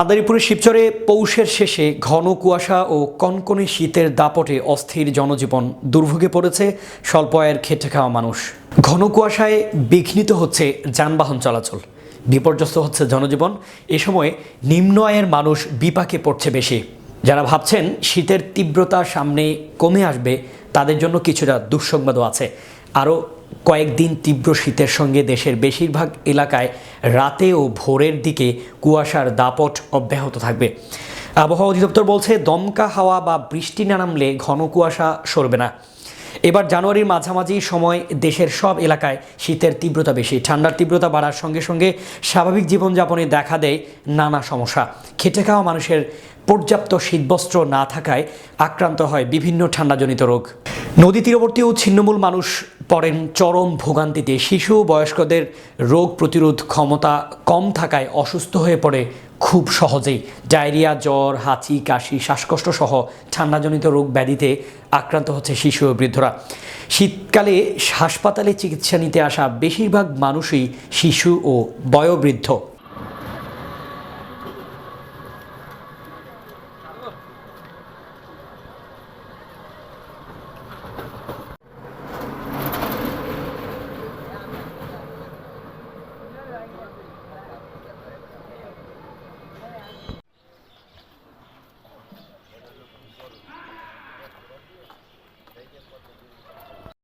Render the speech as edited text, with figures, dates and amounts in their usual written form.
মাদারীপুরের শিবচরে পৌষের শেষে ঘন কুয়াশা ও কনকনে শীতের দাপটে অস্থির জনজীবন দুর্ভোগে পড়েছে স্বল্প আয়ের খেটে খাওয়া মানুষ। ঘন কুয়াশায় বিঘ্নিত হচ্ছে যানবাহন চলাচল, বিপর্যস্ত হচ্ছে জনজীবন। এ সময় নিম্ন আয়ের মানুষ বিপাকে পড়ছে বেশি। যারা ভাবছেন শীতের তীব্রতা সামনে কমে আসবে, তাদের জন্য কিছুটা দুঃসংবাদও আছে। আরও কয়েকদিন তীব্র শীতের সঙ্গে দেশের বেশিরভাগ এলাকায় রাতে ও ভোরের দিকে কুয়াশার দাপট অব্যাহত থাকবে। আবহাওয়া অধিদপ্তর বলছে, দমকা হাওয়া বা বৃষ্টি না নামলে ঘন কুয়াশা সরবে না। এবার জানুয়ারির মাঝামাঝি সময় দেশের সব এলাকায় শীতের তীব্রতা বেশি। ঠান্ডার তীব্রতা বাড়ার সঙ্গে সঙ্গে স্বাভাবিক জীবনযাপনে দেখা দেয় নানা সমস্যা। খেটে খাওয়া মানুষের পর্যাপ্ত শীতবস্ত্র না থাকায় আক্রান্ত হয় বিভিন্ন ঠান্ডাজনিত রোগ। নদী তীরবর্তী ও ছিন্নমূল মানুষ পড়েন চরম ভোগান্তিতে। শিশু বয়স্কদের রোগ প্রতিরোধ ক্ষমতা কম থাকায় অসুস্থ হয়ে পড়ে খুব সহজেই। ডায়রিয়া, জ্বর, হাঁচি, কাশি, শ্বাসকষ্ট সহ ঠান্ডাজনিত রোগ ব্যাধিতে আক্রান্ত হচ্ছে শিশু ও বৃদ্ধরা। শীতকালে হাসপাতালে চিকিৎসা নিতে আসা বেশিরভাগ মানুষই শিশু ও বয়োবৃদ্ধ।